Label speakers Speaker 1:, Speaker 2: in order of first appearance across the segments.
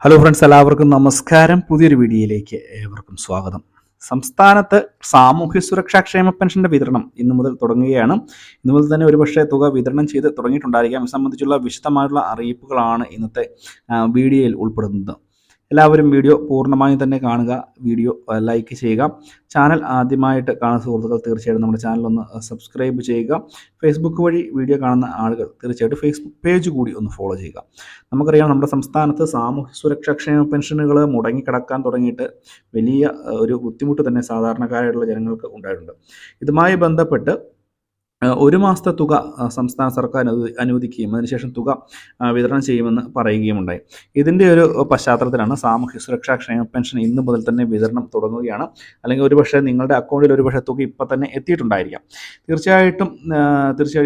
Speaker 1: Hello friends, എല്ലാവർക്കും നമസ്കാരം. പുതിയൊരു വീഡിയോയിലേക്ക് ഏവർക്കും സ്വാഗതം. സംസ്ഥാനത്ത് സാമൂഹ്യ സുരക്ഷാ ക്ഷേമ പെൻഷന്റെ വിതരണം ഇന്നു മുതൽ തുടങ്ങുകയാണ്. ഇന്നു മുതൽ തന്നെ ഒരുപക്ഷെ തുക വിതരണം ചെയ്ത് തുടങ്ങിയിട്ടുണ്ടായിരിക്കാം. ഇത് സംബന്ധിച്ചുള്ള വിശദമായിട്ടുള്ള അറിയിപ്പുകളാണ് ഇന്നത്തെ വീഡിയോയിൽ ഉൾപ്പെടുന്നത്. എല്ലാവരും വീഡിയോ പൂർണ്ണമായും തന്നെ കാണുക, വീഡിയോ ലൈക്ക് ചെയ്യുക. ചാനൽ ആദ്യമായിട്ട് കാണുന്ന സുഹൃത്തുക്കൾ തീർച്ചയായിട്ടും നമ്മുടെ ചാനൽ ഒന്ന് സബ്സ്ക്രൈബ് ചെയ്യുക. ഫേസ്ബുക്ക് വഴി വീഡിയോ കാണുന്ന ആളുകൾ തീർച്ചയായിട്ടും ഫേസ്ബുക്ക് പേജ് കൂടി ഒന്ന് ഫോളോ ചെയ്യുക. നമുക്കറിയാം, നമ്മുടെ സംസ്ഥാനത്ത് സാമൂഹ്യ സുരക്ഷാ ക്ഷേമ പെൻഷനുകൾ മുടങ്ങിക്കിടക്കാൻ തുടങ്ങിയിട്ട് വലിയ ഒരു ബുദ്ധിമുട്ട് തന്നെ സാധാരണക്കാരായിട്ടുള്ള ജനങ്ങൾക്ക് ഉണ്ടായിട്ടുണ്ട്. ഇതുമായി ബന്ധപ്പെട്ട് ഒരു മാസത്തെ തുക സംസ്ഥാന സർക്കാർ അനുവദിക്കുകയും അതിനുശേഷം തുക വിതരണം ചെയ്യുമെന്ന് പറയുകയുമുണ്ടായി. ഇതിൻ്റെ ഒരു പശ്ചാത്തലത്തിലാണ് സാമൂഹ്യ സുരക്ഷാ ക്ഷേമ പെൻഷൻ ഇന്ന് മുതൽ തന്നെ വിതരണം തുടങ്ങുകയാണ്. അല്ലെങ്കിൽ ഒരുപക്ഷെ നിങ്ങളുടെ അക്കൗണ്ടിൽ ഒരുപക്ഷെ തുക ഇപ്പം തന്നെ എത്തിയിട്ടുണ്ടായിരിക്കാം. തീർച്ചയായിട്ടും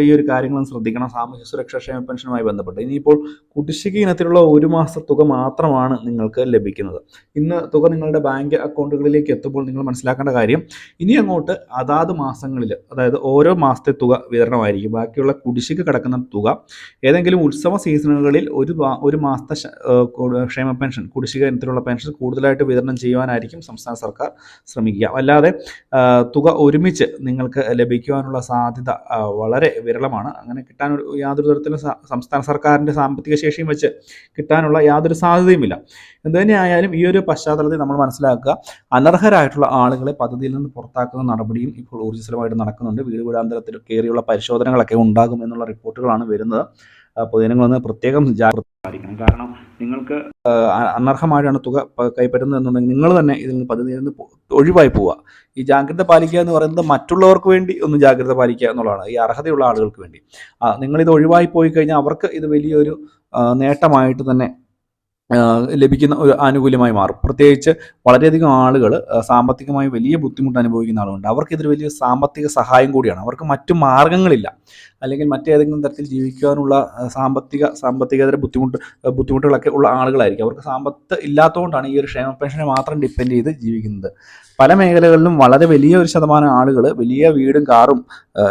Speaker 1: ഈ ഒരു കാര്യങ്ങളും ശ്രദ്ധിക്കണം. സാമൂഹ്യ സുരക്ഷാ ക്ഷേമ പെൻഷനുമായി ബന്ധപ്പെട്ട് ഇനിയിപ്പോൾ കുടിശ്ശിക ഇനത്തിലുള്ള ഒരു മാസത്തെ തുക മാത്രമാണ് നിങ്ങൾക്ക് ലഭിക്കുന്നത്. ഇന്ന് തുക നിങ്ങളുടെ ബാങ്ക് അക്കൗണ്ടുകളിലേക്ക് എത്തുമ്പോൾ നിങ്ങൾ മനസ്സിലാക്കേണ്ട കാര്യം, ഇനി അങ്ങോട്ട് അതാത് മാസങ്ങളിൽ, അതായത് ഓരോ മാസത്തെ തുക വിതരണമായിരിക്കും. ബാക്കിയുള്ള കുടിശ്ശിക കിടക്കുന്ന തുക ഏതെങ്കിലും ഉത്സവ സീസണുകളിൽ ഒരു മാസത്തെ ക്ഷേമ പെൻഷൻ, കുടിശ്ശിക ഇനത്തിലുള്ള പെൻഷൻ കൂടുതലായിട്ട് വിതരണം ചെയ്യുവാനായിരിക്കും സംസ്ഥാന സർക്കാർ ശ്രമിക്കുക. അല്ലാതെ തുക ഒരുമിച്ച് നിങ്ങൾക്ക് ലഭിക്കുവാനുള്ള സാധ്യത വളരെ വിരളമാണ്. അങ്ങനെ കിട്ടാൻ യാതൊരു തരത്തിലും സംസ്ഥാന സർക്കാരിൻ്റെ സാമ്പത്തിക ശേഷിയും വെച്ച് കിട്ടാനുള്ള യാതൊരു സാധ്യതയുമില്ല. എന്തുതന്നെയായാലും ഈ ഒരു പശ്ചാത്തലത്തിൽ നമ്മൾ മനസ്സിലാക്കുക, അനർഹരായിട്ടുള്ള ആളുകളെ പദ്ധതിയിൽ നിന്ന് പുറത്താക്കുന്ന നടപടിയും ഇപ്പോൾ ഊർജ്ജസ്വലമായിട്ട് നടക്കുന്നുണ്ട്. വീട് വീടാന്തരത്തിൽ കയറിയുള്ള പരിശോധനകളൊക്കെ ഉണ്ടാകും എന്നുള്ള റിപ്പോർട്ടുകളാണ് വരുന്നത്. പൊതുജനങ്ങളൊന്ന് പ്രത്യേകം ജാഗ്രത പാലിക്കണം. കാരണം നിങ്ങൾക്ക് അനർഹമായിട്ടാണ് തുക കൈപ്പറ്റുന്നത് എന്നുണ്ടെങ്കിൽ നിങ്ങൾ തന്നെ ഇതിൽ നിന്ന് പദ്ധതിയിൽ നിന്ന് ഒഴിവായി പോവുക. ഈ ജാഗ്രത പാലിക്കുക എന്ന് പറയുന്നത് മറ്റുള്ളവർക്ക് വേണ്ടി ഒന്ന് ജാഗ്രത പാലിക്കുക എന്നുള്ളതാണ്, ഈ അർഹതയുള്ള ആളുകൾക്ക് വേണ്ടി. നിങ്ങളിത് ഒഴിവായി പോയി കഴിഞ്ഞാൽ അവർക്ക് ഇത് വലിയൊരു നേട്ടമായിട്ട് തന്നെ ലഭിക്കുന്ന ഒരു ആനുകൂല്യമായി മാറും. പ്രത്യേകിച്ച് വളരെയധികം ആളുകൾ സാമ്പത്തികമായി വലിയ ബുദ്ധിമുട്ട് അനുഭവിക്കുന്ന ആളുകളുണ്ട്. അവർക്കിതൊരു വലിയ സാമ്പത്തിക സഹായം കൂടിയാണ്. അവർക്ക് മറ്റു മാർഗ്ഗങ്ങളില്ല, അല്ലെങ്കിൽ മറ്റേതെങ്കിലും തരത്തിൽ ജീവിക്കാനുള്ള സാമ്പത്തികേതര ബുദ്ധിമുട്ടുകളൊക്കെ ഉള്ള ആളുകളായിരിക്കും. അവർക്ക് സമ്പത്ത് ഇല്ലാത്തതുകൊണ്ടാണ് ഈ ഒരു ക്ഷേമ പെൻഷനെ മാത്രം ഡിപ്പെൻഡ് ചെയ്ത് ജീവിക്കുന്നത്. പല മേഖലകളിലും വളരെ വലിയ ഒരു ശതമാനം ആളുകൾ, വലിയ വീടും കാറും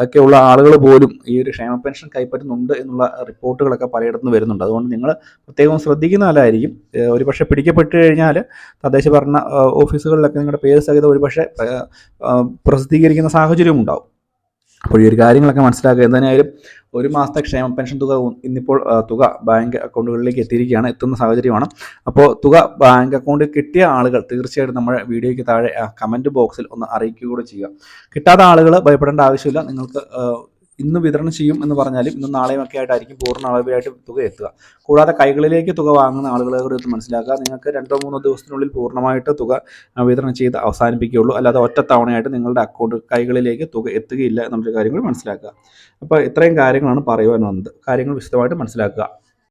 Speaker 1: ഒക്കെ ഉള്ള ആളുകൾ പോലും ഈ ഒരു ക്ഷേമ പെൻഷൻ കൈപ്പറ്റുന്നുണ്ട് എന്നുള്ള റിപ്പോർട്ടുകളൊക്കെ പലയിടത്തുനിന്ന് വരുന്നുണ്ട്. അതുകൊണ്ട് നിങ്ങൾ പ്രത്യേകം ശ്രദ്ധിക്കുന്ന നല്ലതായിരിക്കും. ഒരുപക്ഷെ പിടിക്കപ്പെട്ട് കഴിഞ്ഞാൽ തദ്ദേശ ഭരണ ഓഫീസുകളിലൊക്കെ നിങ്ങളുടെ പേര് സഹിതം ഒരുപക്ഷെ പ്രസിദ്ധീകരിക്കുന്ന സാഹചര്യവും ഉണ്ടാവും. അപ്പോൾ ഈ ഒരു കാര്യങ്ങളൊക്കെ മനസ്സിലാക്കുക. എന്തായാലും ഒരു മാസത്തെ ക്ഷേമ പെൻഷൻ തുക ഇന്നിപ്പോൾ തുക ബാങ്ക് അക്കൗണ്ടുകളിലേക്ക് എത്തുന്ന സാഹചര്യമാണ്. അപ്പോൾ തുക ബാങ്ക് അക്കൗണ്ടിൽ കിട്ടിയ ആളുകൾ തീർച്ചയായിട്ടും നമ്മുടെ വീഡിയോയ്ക്ക് താഴെ കമൻറ്റ് ബോക്സിൽ ഒന്ന് അറിയിക്കുക കൂടെ ചെയ്യുക. കിട്ടാത്ത ആളുകൾ ഭയപ്പെടേണ്ട ആവശ്യമില്ല. നിങ്ങൾക്ക് ഇന്ന് വിതരണം ചെയ്യും എന്ന് പറഞ്ഞാലും ഇന്നും നാളെയും ഒക്കെ ആയിട്ടായിരിക്കും പൂർണ്ണ അളവിലായിട്ട് തുക എത്തുക. കൂടാതെ കൈകളിലേക്ക് തുക വാങ്ങുന്ന ആളുകളെ കൂടി മനസ്സിലാക്കുക. നിങ്ങൾക്ക് 2-3 ദിവസത്തിനുള്ളിൽ പൂർണ്ണമായിട്ട് തുക വിതരണം ചെയ്ത് അവസാനിപ്പിക്കുകയുള്ളൂ. അല്ലാതെ ഒറ്റത്തവണയായിട്ട് നിങ്ങളുടെ അക്കൗണ്ട് കൈകളിലേക്ക് തുക എത്തുകയില്ല എന്നുള്ള കാര്യം കൂടി മനസ്സിലാക്കുക. അപ്പോൾ ഇത്രയും കാര്യങ്ങളാണ് പറയുവാൻ വന്നത്. കാര്യങ്ങൾ വിശദമായിട്ട് മനസ്സിലാക്കുക.